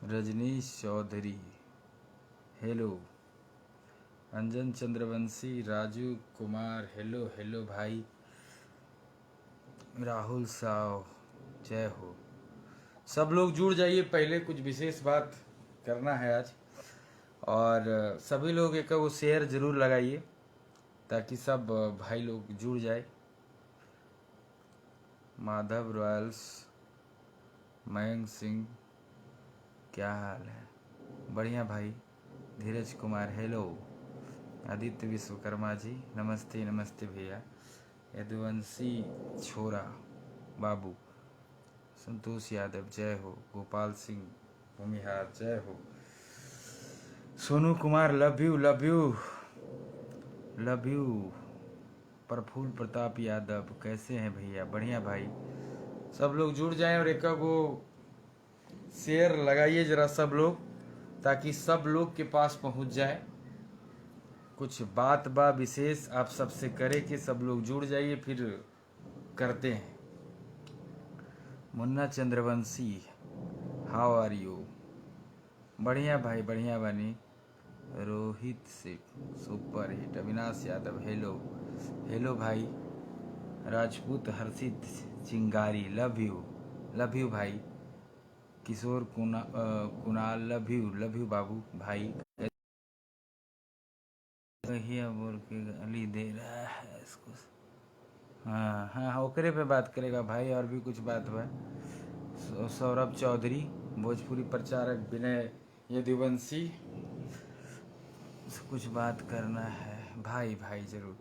Rajneesh Chaudhary, hello. अंजन Chandravanshi, Raju Kumar, hello hello भाई। राहुल साव, जय हो। सब लोग जुड़ जाइए, पहले कुछ विशेष बात करना है आज। और सभी लोग एक वो शेयर जरूर लगाइए ताकि सब भाई लोग जुड़ जाए। माधव रॉयल्स, मयंक सिंह, क्या हाल है? बढ़िया भाई। धीरज कुमार, हेलो। आदित्य विश्वकर्मा जी, नमस्ते नमस्ते भैया। यदुवंशी छोरा बाबू, संतोष यादव, जय हो। गोपाल सिंह भूमिहार, जय हो। Sonu Kumar, love you love you love you. Prafull Pratap Yadav, कैसे हैं भैया? बढ़िया भाई। सब लोग जुड़ जाएं और एक वो शेयर लगाइए जरा सब लोग, ताकि सब लोग के पास पहुंच जाए। कुछ बात बा विशेष आप सबसे करे कि सब लोग जुड़ जाइए, फिर करते हैं। Munna Chandravanshi, how are you? बढ़िया भाई, बढ़िया बनी। रोहित से super hit. Avinash Yadav, hello hello भाई। राजपूत हर्षित चिंगारी, लव यू भाई। किशोर कुणाल, लव यू बाबू भाई। कहिया बोल के गाली दे रहा है इसको। हाँ हाँ हाँ, ओकरे पे बात करेगा भाई। और भी कुछ बात बा। सौरभ चौधरी, भोजपुरी प्रचारक विनय यदुवंशी, कुछ बात करना है भाई। भाई जरूर,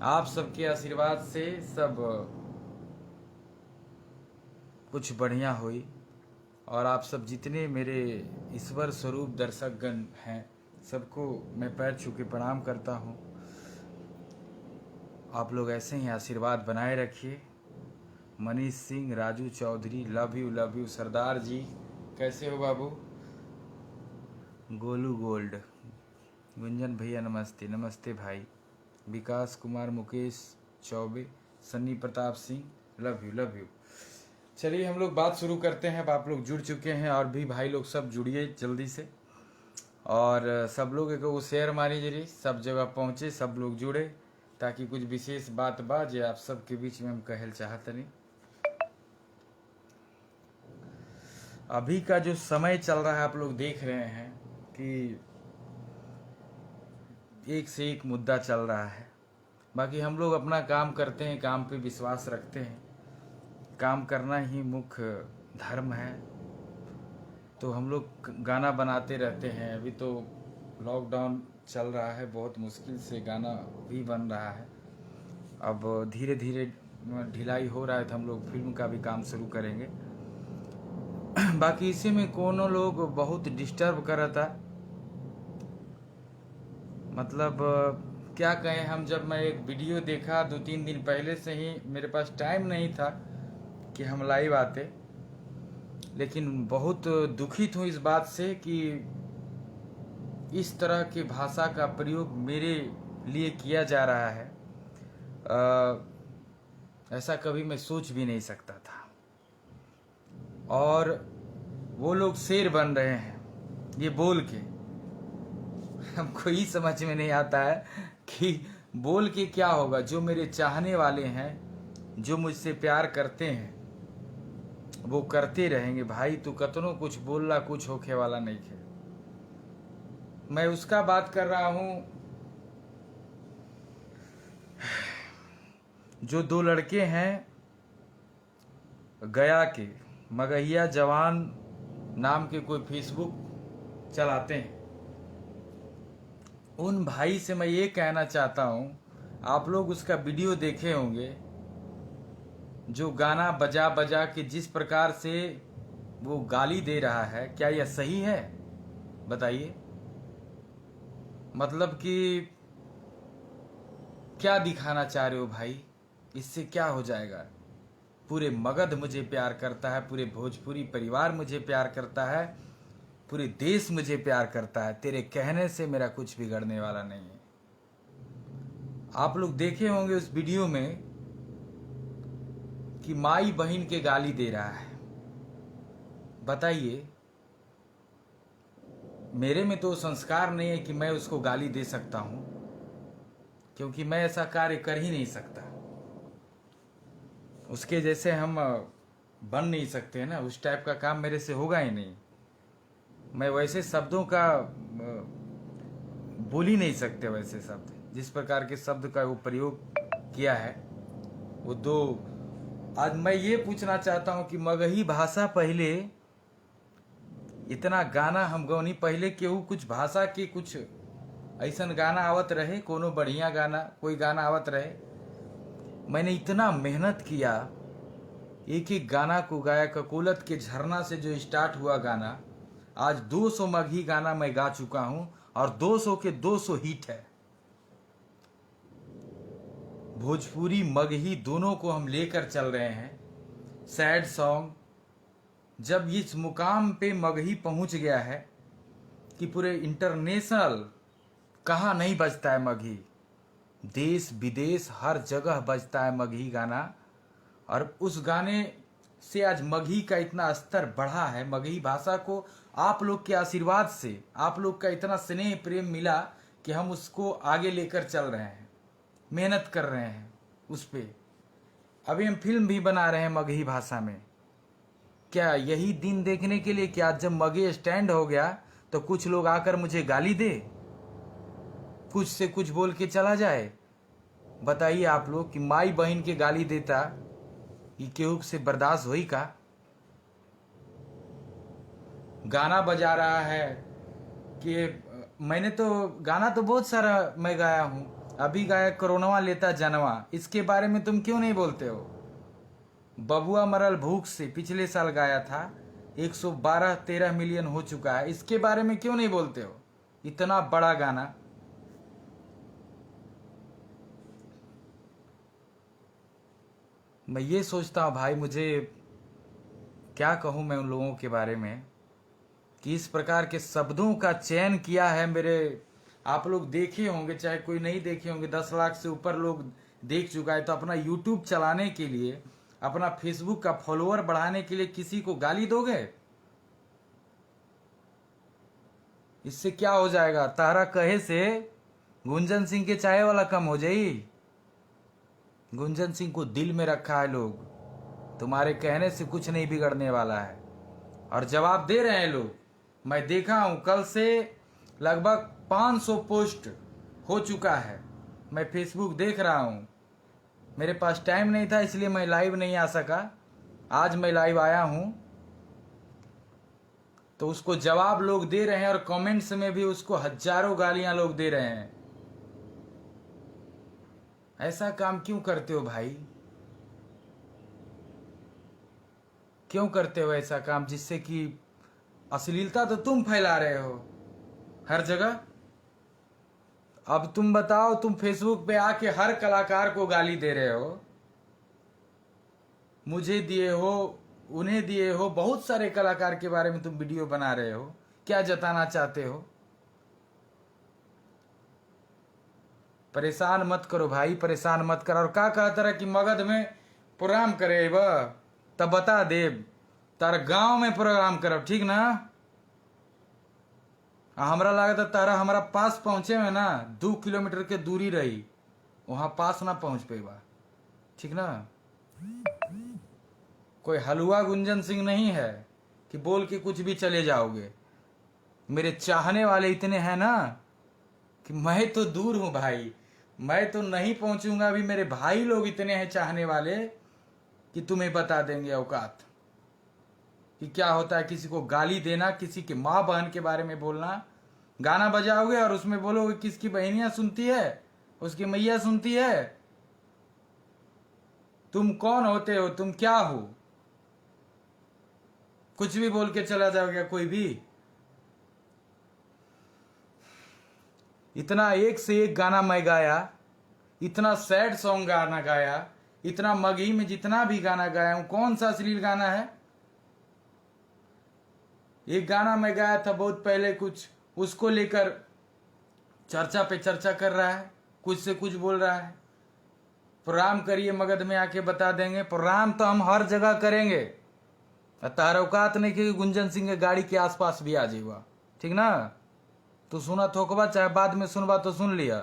आप सबके आशीर्वाद से सब कुछ बढ़िया हुई। और आप सब जितने मेरे ईश्वर स्वरूप दर्शकगण हैं, सबको मैं पैर छू के प्रणाम करता हूँ। आप लोग ऐसे ही आशीर्वाद बनाए रखिए। Manish Singh, Raju Chaudhary, love you. सरदार जी, कैसे हो बाबू? गोलू गोल्ड, गुंजन भैया, नमस्ते नमस्ते भाई। विकास कुमार, मुकेश चौबे, सन्नी प्रताप सिंह, लव यू। चलिए हम लोग बात शुरू करते हैं। अब आप लोग जुड़ चुके हैं और भी भाई लोग सब जुड़िए जल्दी से। और सब लोग एक वो शेयर मारी जरी, सब जगह पहुँचे, सब लोग जुड़े, ताकि कुछ विशेष बात बाजे आप सबके बीच में हम कहल चाहत नहीं। अभी का जो समय चल रहा है, आप लोग देख रहे हैं कि एक से एक मुद्दा चल रहा है। बाकी हम लोग अपना काम करते हैं, काम पे विश्वास रखते हैं, काम करना ही मुख्य धर्म है। तो हम लोग गाना बनाते रहते हैं। अभी तो लॉकडाउन चल रहा है, बहुत मुश्किल से गाना भी बन रहा है। अब धीरे धीरे ढिलाई हो रहा है, तो हम लोग फिल्म का भी काम शुरू करेंगे। बाकी इसी में कोनो लोग बहुत डिस्टर्ब कर था। मतलब क्या कहें हम, जब मैं एक वीडियो देखा 2-3 दिन पहले से ही, मेरे पास टाइम नहीं था कि हम लाइव आते, लेकिन बहुत दुखित हूँ इस बात से कि इस तरह की भाषा का प्रयोग मेरे लिए किया जा रहा है। ऐसा कभी मैं सोच भी नहीं सकता था। और वो लोग शेर बन रहे हैं ये बोल के। हमको ही समझ में नहीं आता है कि बोल के क्या होगा। जो मेरे चाहने वाले हैं, जो मुझसे प्यार करते हैं, वो करते रहेंगे। भाई तू कतनो कुछ बोल रहा, कुछ होके वाला नहीं है। मैं उसका बात कर रहा हूँ जो 2 लड़के हैं गया के, मगहिया जवान नाम के कोई फेसबुक चलाते हैं। उन भाई से मैं ये कहना चाहता हूँ, आप लोग उसका वीडियो देखे होंगे, जो गाना बजा बजा के जिस प्रकार से वो गाली दे रहा है, क्या यह सही है? बताइए। मतलब कि क्या दिखाना चाह रहे हो भाई? इससे क्या हो जाएगा? पूरे मगध मुझे प्यार करता है, पूरे भोजपुरी परिवार मुझे प्यार करता है, पूरे देश मुझे प्यार करता है। तेरे कहने से मेरा कुछ बिगड़ने वाला नहीं है। आप लोग देखे होंगे उस वीडियो में कि माई बहन के गाली दे रहा है। बताइए, मेरे में तो संस्कार नहीं है कि मैं उसको गाली दे सकता हूँ, क्योंकि मैं ऐसा कार्य कर ही नहीं सकता। उसके जैसे हम बन नहीं सकते हैं ना, उस टाइप का काम मेरे से होगा ही नहीं। मैं वैसे शब्दों का बोल ही नहीं सकते, वैसे शब्द जिस प्रकार के शब्द का वो प्रयोग किया है वो दो। आज मैं ये पूछना चाहता हूँ कि मगही भाषा पहले इतना गाना हम गौनी पहले केहू कुछ भाषा के कुछ ऐसा गाना आवत रहे, कोनो बढ़िया गाना कोई गाना आवत रहे। मैंने इतना मेहनत किया, एक एक गाना को गाया। ककोलत के झरना से जो स्टार्ट हुआ गाना, आज 200 मगही गाना मैं गा चुका हूं और 200 के 200 हिट है। भोजपुरी मगही दोनों को हम लेकर चल रहे हैं। सैड सॉन्ग जब इस मुकाम पे मगही पहुंच गया है कि पूरे इंटरनेशनल कहाँ नहीं बजता है मगही, देश विदेश हर जगह बजता है मगही गाना। और उस गाने से आज मगही का इतना स्तर बढ़ा है। मगही भाषा को आप लोग के आशीर्वाद से, आप लोग का इतना स्नेह प्रेम मिला कि हम उसको आगे लेकर चल रहे हैं, मेहनत कर रहे हैं उस पे। अभी हम फिल्म भी बना रहे हैं मगही भाषा में। क्या यही दिन देखने के लिए कि आज जब मगे स्टैंड हो गया तो कुछ लोग आकर मुझे गाली दे, कुछ से कुछ बोल के चला जाए? बताइए आप लोग कि माई बहन के गाली देता ये केहू से बर्दाश्त होई का? गाना बजा रहा है कि मैंने तो गाना तो बहुत सारा मैं गाया हूं। अभी गाया कोरोनवा लेता जनवा, इसके बारे में तुम क्यों नहीं बोलते हो? बबुआ मरल भूख से पिछले साल गाया था, 112-13 मिलियन हो चुका है, इसके बारे में क्यों नहीं बोलते हो? इतना बड़ा गाना। मैं ये सोचता हूँ भाई, मुझे क्या कहूँ मैं उन लोगों के बारे में कि इस प्रकार के शब्दों का चयन किया है। मेरे आप लोग देखे होंगे, चाहे कोई नहीं देखे होंगे, 10 लाख से ऊपर लोग देख चुका है। तो अपना यूट्यूब चलाने के लिए, अपना फेसबुक का फॉलोअर बढ़ाने के लिए किसी को गाली दोगे? इससे क्या हो जाएगा? तारा कहे से गुंजन सिंह के चाय वाला कम हो जाई। गुंजन सिंह को दिल में रखा है लोग, तुम्हारे कहने से कुछ नहीं बिगड़ने वाला है। और जवाब दे रहे हैं लोग। मैं देखा हूं कल से लगभग 500 पोस्ट हो चुका है। मैं फेसबुक देख रहा हूं। मेरे पास टाइम नहीं था इसलिए मैं लाइव नहीं आ सका, आज मैं लाइव आया हूं। तो उसको जवाब लोग दे रहे हैं और कमेंट्स में भी उसको हजारों गालियां लोग दे रहे हैं। ऐसा काम क्यों करते हो भाई? क्यों करते हो ऐसा काम जिससे कि अश्लीलता तो तुम फैला रहे हो हर जगह। अब तुम बताओ, तुम फेसबुक पे आके हर कलाकार को गाली दे रहे हो, मुझे दिए हो, उन्हें दिए हो, बहुत सारे कलाकार के बारे में तुम वीडियो बना रहे हो। क्या जताना चाहते हो? परेशान मत करो भाई, परेशान मत करो। और का कहता रहा कि मगध में प्रोग्राम करे तब बता देव, तार गांव में प्रोग्राम करब, ठीक ना? हमरा लगा था तारा हमारा पास पहुंचे में ना 2 किलोमीटर के दूरी रही, वहां पास ना पहुंच पेगा, ठीक ना? कोई हलवा गुंजन सिंह नहीं है कि बोल के कुछ भी चले जाओगे। मेरे चाहने वाले इतने हैं ना कि मैं तो दूर हूं भाई, मैं तो नहीं पहुंचूंगा। अभी मेरे भाई लोग इतने हैं चाहने वाले कि तुम्हें बता देंगे औकात कि क्या होता है किसी को गाली देना, किसी के माँ बहन के बारे में बोलना। गाना बजाओगे और उसमें बोलोगे किसकी बहनियां सुनती है, उसकी मैया सुनती है। तुम कौन होते हो? तुम क्या हो? कुछ भी बोल के चला जाओगे कोई भी। इतना एक से एक गाना मैं गाया, इतना सैड सॉन्ग गाना गाया, इतना मगही में जितना भी गाना गाया हूं, कौन सा अश्लील गाना है? एक गाना मैं गाया था बहुत पहले, कुछ उसको लेकर चर्चा पे चर्चा कर रहा है, कुछ से कुछ बोल रहा है। प्रोग्राम करिए मगध में आके बता देंगे। प्रोग्राम तो हम हर जगह करेंगे। तार औकात नहीं कि गुंजन सिंह के गाड़ी के आसपास भी आ जाएगा, ठीक ना? तू सुना थोकबा चाहे बाद में सुनबा तो सुन लिया।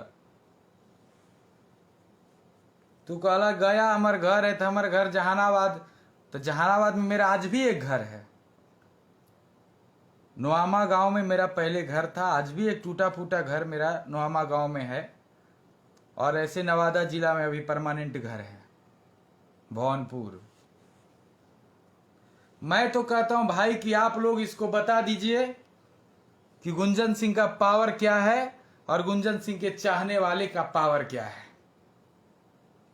तू कहला गया हमार घर है तो हमार घर जहानाबाद, तो जहानाबाद में मेरा आज भी एक घर है। नोआमा गांव में मेरा पहले घर था, आज भी एक टूटा फूटा घर मेरा नोआमा गांव में है। और ऐसे नवादा जिला में अभी परमानेंट घर है भवनपुर। मैं तो कहता हूं भाई कि आप लोग इसको बता दीजिए कि गुंजन सिंह का पावर क्या है और गुंजन सिंह के चाहने वाले का पावर क्या है।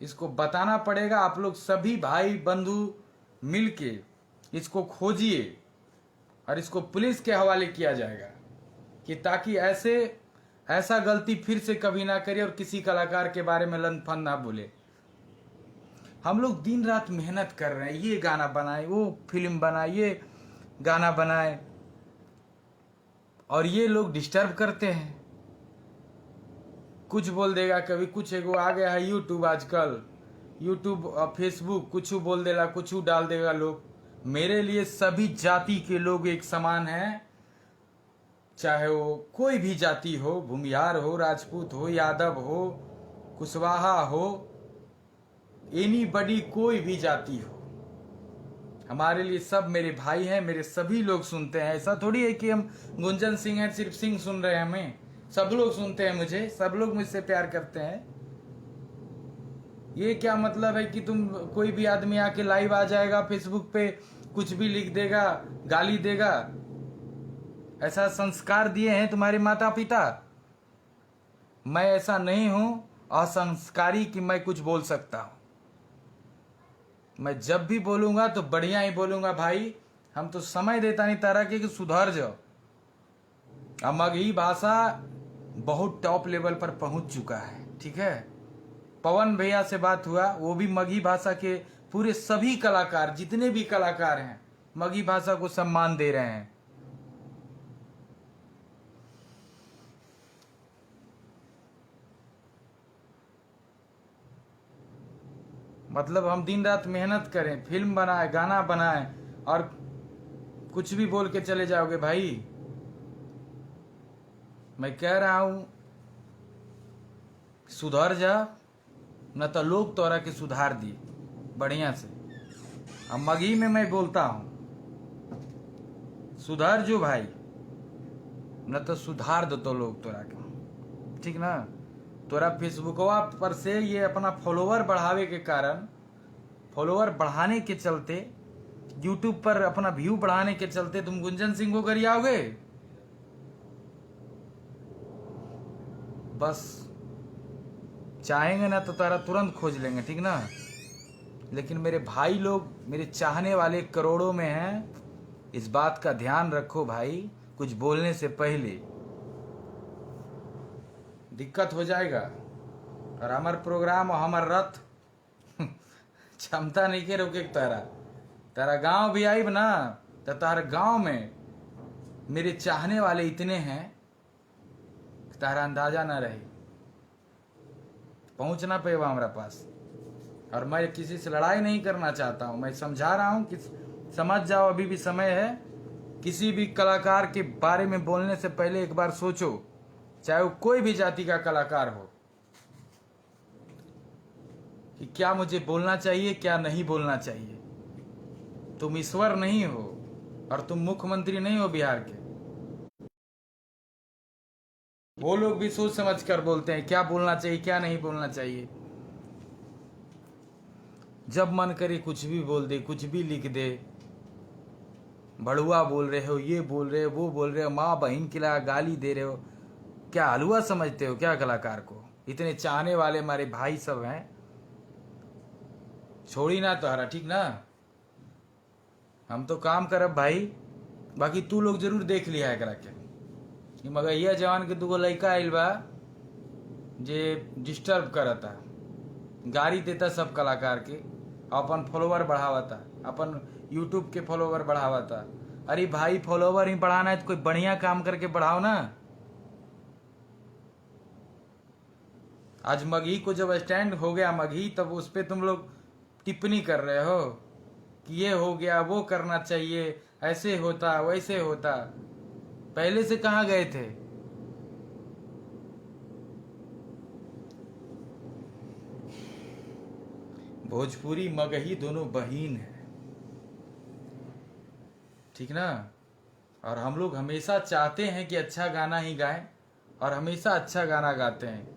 इसको बताना पड़ेगा। आप लोग सभी भाई बंधु मिलके इसको खोजिए और इसको पुलिस के हवाले किया जाएगा कि ताकि ऐसा गलती फिर से कभी ना करे और किसी कलाकार के बारे में लन फन ना बोले। हम लोग दिन रात मेहनत कर रहे हैं, ये गाना बनाए, वो फिल्म बनाए, ये गाना बनाए, और ये लोग डिस्टर्ब करते हैं। कुछ बोल देगा कभी, कुछ एगो आ गया है यूट्यूब, आजकल यूट्यूब और फेसबुक, कुछ बोल देगा, कुछ डाल देगा लोग। मेरे लिए सभी जाति के लोग एक समान हैं, चाहे वो कोई भी जाति हो, भूमिहार हो, राजपूत हो, यादव हो, कुशवाहा हो, एनीबडी, कोई भी जाति हो, हमारे लिए सब मेरे भाई हैं। मेरे सभी लोग सुनते हैं। ऐसा थोड़ी है कि हम गुंजन सिंह हैं सिर्फ सिंह सुन रहे हैं, हमें सब लोग सुनते हैं, मुझे सब लोग मुझसे प्यार करते हैं। ये क्या मतलब है कि तुम कोई भी आदमी आके लाइव आ जाएगा फेसबुक पे, कुछ भी लिख देगा, गाली देगा? ऐसा संस्कार दिए हैं तुम्हारे माता पिता? मैं ऐसा नहीं हूं असंस्कारी कि मैं कुछ बोल सकता हूं। मैं जब भी बोलूंगा तो बढ़िया ही बोलूंगा भाई। हम तो समय देता नहीं तारा कि सुधर जाओ। अब मगही भाषा बहुत टॉप लेवल पर पहुंच चुका है, ठीक है। पवन भैया से बात हुआ, वो भी मगही भाषा के पूरे सभी कलाकार, जितने भी कलाकार हैं, मगही भाषा को सम्मान दे रहे हैं। मतलब हम दिन रात मेहनत करें, फिल्म बनाए, गाना बनाए, और कुछ भी बोल के चले जाओगे भाई। मैं कह रहा हूं सुधर जा, न तो लोग तोरा के सुधार दिए बढ़िया से। अब मगही में मैं बोलता हूं, सुधर जो भाई, न तो सुधार दो तो लोग तोरा के, ठीक ना। तोरा फेसबुकवा पर से ये अपना फॉलोवर बढ़ावे के कारण, फॉलोवर बढ़ाने के चलते, यूट्यूब पर अपना व्यू बढ़ाने के चलते तुम गुंजन सिंह को गरियाओगे। बस चाहेंगे ना तो तारा तुरंत खोज लेंगे, ठीक ना। लेकिन मेरे भाई लोग, मेरे चाहने वाले करोड़ों में हैं, इस बात का ध्यान रखो भाई। कुछ बोलने से पहले दिक्कत हो जाएगा। और हमार प्रोग्राम और हमार रथ क्षमता नहीं के रोके तारा गांव भी आईब ना, तो तारा गांव में मेरे चाहने वाले इतने हैं तारा अंदाजा ना रहे, पहुंच ना पेवा हमारा पास। और मैं किसी से लड़ाई नहीं करना चाहता हूं, मैं समझा रहा हूं कि समझ जाओ, अभी भी समय है। किसी भी कलाकार के बारे में बोलने से पहले एक बार सोचो, चाहे वो कोई भी जाति का कलाकार हो, कि क्या मुझे बोलना चाहिए, क्या नहीं बोलना चाहिए। तुम ईश्वर नहीं हो और तुम मुख्यमंत्री नहीं हो बिहार के। वो लोग भी सोच समझ कर बोलते हैं क्या बोलना चाहिए, क्या नहीं बोलना चाहिए। जब मन करे कुछ भी बोल दे, कुछ भी लिख दे। भड़ुआ बोल रहे हो, ये बोल रहे हो, वो बोल रहे हो, माँ बहन के लिए गाली दे रहे हो। क्या हलवा समझते हो क्या कलाकार को? इतने चाहने वाले हमारे भाई सब हैं, छोड़ी ना तोहरा, ठीक ना। हम तो काम करब भाई, बाकी तू लोग जरूर देख लिया है करा के। मगर यह जवान के दूगो लड़का आइल बा जे डिस्टर्ब करता, गाड़ी देता सब कलाकार के, अपन फॉलोवर बढ़ावता, अपन यूट्यूब के फॉलोवर बढ़ावता। अरे भाई फॉलोवर ही बढ़ाना है तो कोई बढ़िया काम करके बढ़ाओ ना। आज मगही को जब स्टैंड हो गया मगही, तब उस पर तुम लोग टिप्पणी कर रहे हो कि ये हो गया, वो करना चाहिए, ऐसे होता वैसे होता। पहले से कहाँ गए थे? भोजपुरी मगही दोनों बहीन है, ठीक ना। और हम लोग हमेशा चाहते हैं कि अच्छा गाना ही गाएं और हमेशा अच्छा गाना गाते हैं।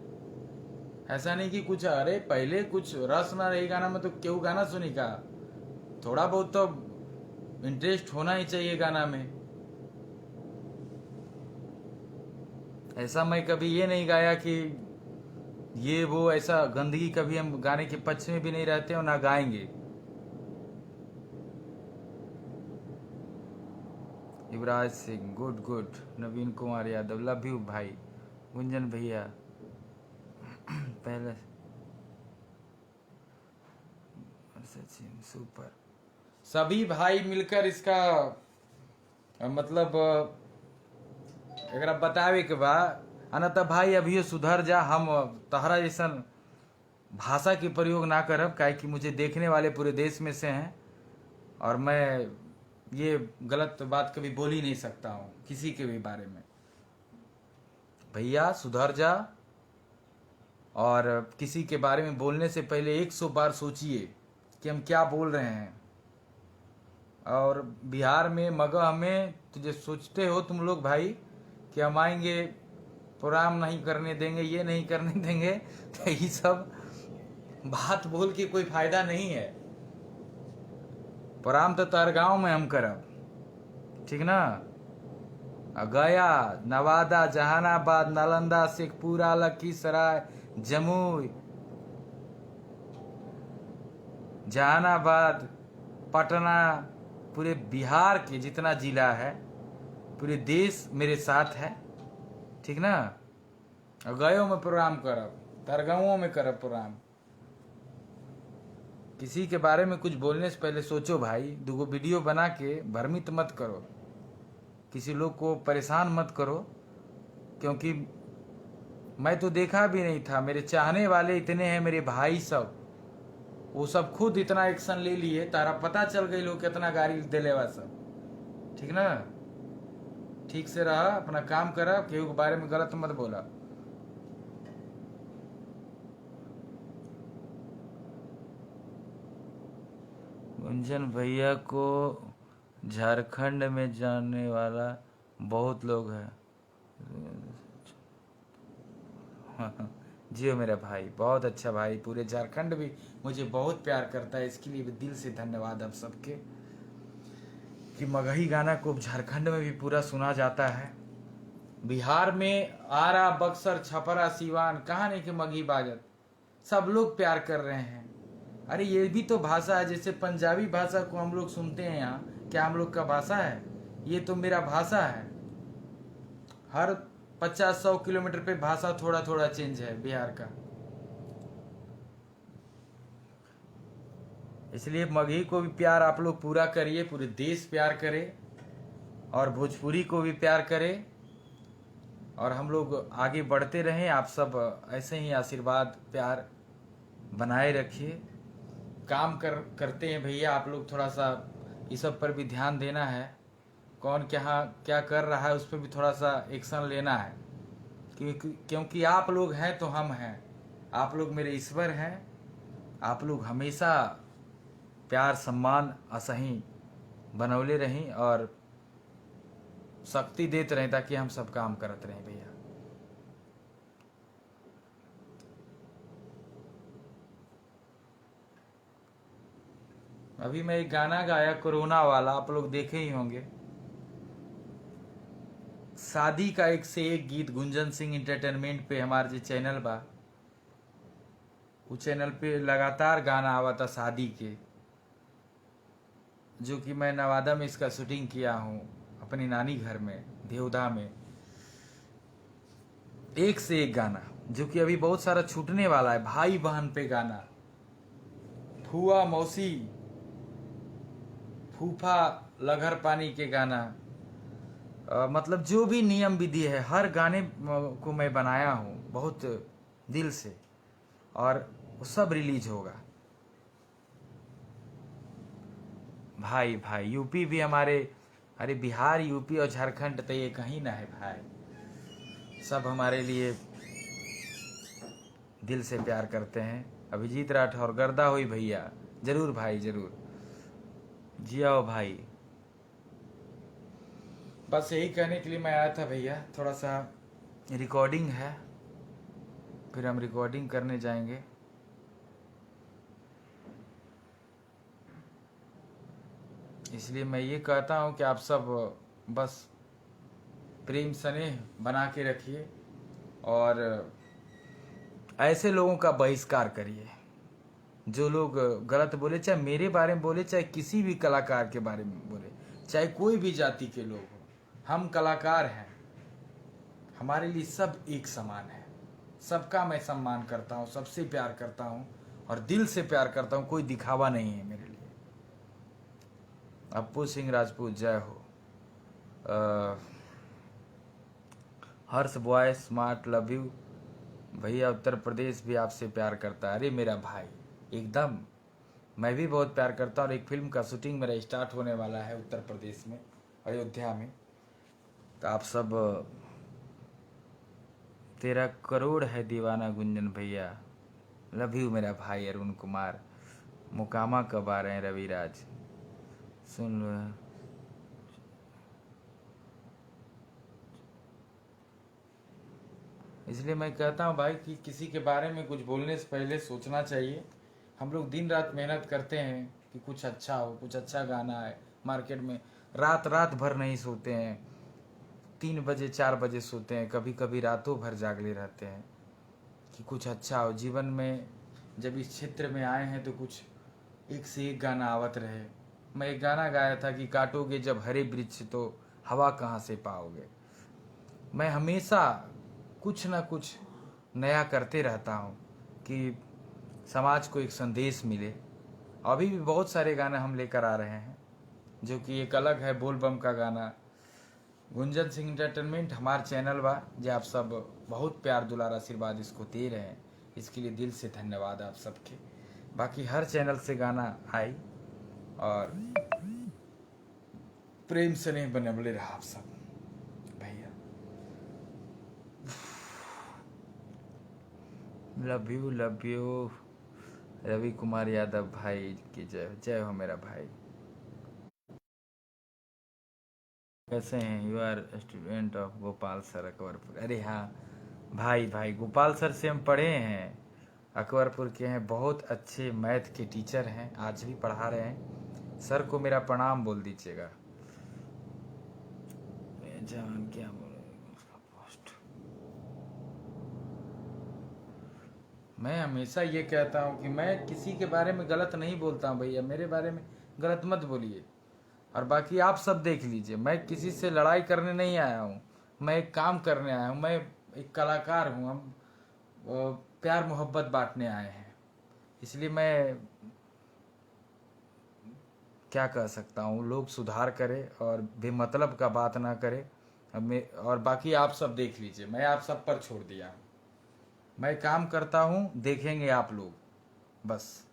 ऐसा नहीं कि कुछ अरे पहले कुछ रस ना रही गाना में तो क्यों गाना सुनी का। थोड़ा बहुत तो इंटरेस्ट होना ही चाहिए गाना में। ऐसा मैं कभी ये नहीं गाया कि ये वो, ऐसा गंदगी कभी हम गाने के पक्ष में भी नहीं रहते और ना गाएंगे। Yuvraj Singh good good. Naveen Kumar Yadav love you भाई। गुंजन भैया पहले सचिन सुपर। सभी भाई मिलकर इसका मतलब एकरा बतावे के बा। अनत भाई अभी सुधर जा, हम तहरा जैसन भाषा के प्रयोग ना करब, काहे कि मुझे देखने वाले पूरे देश में से हैं और मैं ये गलत बात कभी बोल ही नहीं सकता हूँ किसी के भी बारे में। भैया सुधर जा और किसी के बारे में बोलने से पहले 100 बार सोचिए कि हम क्या बोल रहे हैं। और बिहार में मगह में तो जो सोचते हो तुम लोग भाई कि हम आएंगे प्रोग्राम नहीं करने देंगे, ये नहीं करने देंगे, तो ये सब बात बोल के कोई फायदा नहीं है। प्रोग्राम तो तरगांव में हम करब, ठीक ना। गया, नवादा, जहानाबाद, नालंदा, शेखपुरा, लखीसराय, जमुई, जहानाबाद, पटना, पूरे बिहार के जितना जिला है, पूरे देश मेरे साथ है, ठीक ना। गयो में प्रोग्राम करब, तरगांवों में करब प्रोग्राम। किसी के बारे में कुछ बोलने से पहले सोचो भाई। दुगो वीडियो बना के भ्रमित मत करो, किसी लोग को परेशान मत करो, क्योंकि मैं तो देखा भी नहीं था। मेरे चाहने वाले इतने हैं, मेरे भाई सब, वो सब खुद इतना एक्शन ले लिए, तारा पता चल गई लोग कितना गाड़ी दिले वा सब, ठीक ना। ठीक से रहा, अपना काम करा, केहू के बारे में गलत मत बोला। गुंजन भैया को झारखंड में जानने वाला बहुत लोग है। जियो मेरा भाई, बहुत अच्छा भाई। पूरे झारखंड भी मुझे बहुत प्यार करता है, इसके लिए भी दिल से धन्यवाद आप सबके कि मगही गाना को झारखंड में भी पूरा सुना जाता है। बिहार में आरा, बक्सर, छपरा, सीवान, कहाँ नहीं कि मगही बाजत, सब लोग प्यार कर रहे हैं। अरे ये भी तो भाषा है, जैसे पंजाबी भाषा को हम लोग सुनते हैं यहाँ, क्या हम लोग का भाषा है? ये तो मेरा भाषा है। हर 50-100 किलोमीटर पे भाषा थोड़ा थोड़ा चेंज है बिहार का। इसलिए मगही को भी प्यार आप लोग पूरा करिए, पूरे देश प्यार करे और भोजपुरी को भी प्यार करे और हम लोग आगे बढ़ते रहें। आप सब ऐसे ही आशीर्वाद प्यार बनाए रखिए। काम करते हैं भैया, आप लोग थोड़ा सा इस सब पर भी ध्यान देना है। कौन क्या कर रहा है उस पर भी थोड़ा सा एक्शन लेना है, क्योंकि आप लोग हैं तो हम हैं। आप लोग मेरे ईश्वर हैं। आप लोग हमेशा प्यार सम्मान असही बनौले रहें और शक्ति देते रहें ताकि हम सब काम करते रहें भैया। अभी मैं एक गाना गाया कोरोना वाला, आप लोग देखे ही होंगे। शादी का एक से एक गीत गुंजन सिंह एंटरटेनमेंट पे हमारे जो चैनल बा, उस चैनल पे लगातार गाना आवा था शादी के, जो कि मैं नवादा में इसका शूटिंग किया हूँ अपनी नानी घर में देवदा में। एक से एक गाना जो कि अभी बहुत सारा छूटने वाला है। भाई बहन पे गाना, फुआ मौसी फूफा लघर पानी के गाना, मतलब जो भी नियम विधि है हर गाने को मैं बनाया हूँ बहुत दिल से, और वो सब रिलीज होगा। भाई भाई यूपी भी हमारे, अरे बिहार यूपी और झारखंड तो ये कहीं ना है भाई, सब हमारे लिए दिल से प्यार करते हैं। अभिजीत राठौर गर्दा हुई भैया, जरूर भाई जरूर, जी आओ भाई। बस यही कहने के लिए मैं आया था भैया, थोड़ा सा रिकॉर्डिंग है, फिर हम रिकॉर्डिंग करने जाएंगे। इसलिए मैं ये कहता हूँ कि आप सब बस प्रेम स्नेह बना के रखिए और ऐसे लोगों का बहिष्कार करिए जो लोग गलत बोले, चाहे मेरे बारे में बोले, चाहे किसी भी कलाकार के बारे में बोले, चाहे कोई भी जाति के लोग हो। हम कलाकार हैं, हमारे लिए सब एक समान है, सबका मैं सम्मान करता हूँ, सबसे प्यार करता हूँ और दिल से प्यार करता हूँ, कोई दिखावा नहीं है मेरे लिए। अप्पू सिंह राजपूत जय हो। हर्ष बॉय स्मार्ट लव यू भैया, उत्तर प्रदेश भी आपसे प्यार करता है। अरे मेरा भाई एकदम, मैं भी बहुत प्यार करता हूँ और एक फिल्म का शूटिंग मेरा स्टार्ट होने वाला है उत्तर प्रदेश में, अयोध्या में। तो आप सब, तेरा करोड़ है दीवाना गुंजन भैया, लव यू मेरा भाई अरुण कुमार। मुकामा कब आ रहे हैं रविराज, सुन लो। इसलिए मैं कहता हूँ भाई कि किसी के बारे में कुछ बोलने से पहले सोचना चाहिए। हम लोग दिन रात मेहनत करते हैं कि कुछ अच्छा हो, कुछ अच्छा गाना है मार्केट में, रात रात भर नहीं सोते हैं, 3 बजे 4 बजे सोते हैं, कभी कभी रातों भर जागले रहते हैं कि कुछ अच्छा हो जीवन में। जब इस क्षेत्र में आए हैं तो कुछ एक से एक गाना आवत रहे। मैं एक गाना गाया था कि काटोगे जब हरे वृक्ष तो हवा कहाँ से पाओगे। मैं हमेशा कुछ ना कुछ नया करते रहता हूँ कि समाज को एक संदेश मिले। अभी भी बहुत सारे गाने हम लेकर आ रहे हैं, जो कि एक अलग है बोल बम का गाना। गुंजन सिंह एंटरटेनमेंट हमार चैनल बा, जो आप सब बहुत प्यार दुलार आशीर्वाद इसको दे रहे हैं, इसके लिए दिल से धन्यवाद आप सबके। बाकी हर चैनल से गाना आई और प्रेम से नहीं बने बोले रहा आप सब भैया। लव यू रवि कुमार यादव भाई की जय, जय हो मेरा भाई। कैसे हैं? You are student of Gopal sir Akbarpur. अरे हाँ भाई, गोपाल सर से हम पढ़े हैं, अकबरपुर के हैं, बहुत अच्छे मैथ के टीचर हैं, आज भी पढ़ा रहे हैं। सर को मेरा प्रणाम बोल दीजिएगा। जान क्या बोले उसका पोस्ट। मैं हमेशा ये कहता हूँ कि मैं किसी के बारे में गलत नहीं बोलता हूँ भैया, मेरे बारे में गलत मत बोलिए। और बाकी आप सब देख लीजिए, मैं किसी से लड़ाई करने नहीं आया हूँ, मैं एक काम करने आया हूँ, मैं एक कलाकार हूँ। हम प्यार मोहब्बत बांटने आए हैं, इसलिए मैं क्या कह सकता हूँ, लोग सुधार करें और बेमतलब का बात ना करें। और बाकी आप सब देख लीजिए, मैं आप सब पर छोड़ दिया हूँ। मैं काम करता हूँ, देखेंगे आप लोग, बस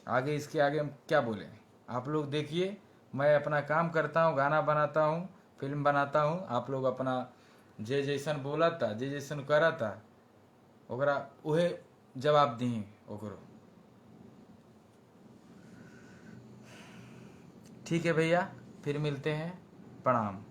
आगे इसके आगे हम क्या बोलें, आप लोग देखिए। मैं अपना काम करता हूँ, गाना बनाता हूँ, फिल्म बनाता हूँ, आप लोग अपना जे जैसन बोला था, जे जैसन करा था, ओकरा उहे जवाब दी ओकरो। ठीक है भैया, फिर मिलते हैं, प्रणाम।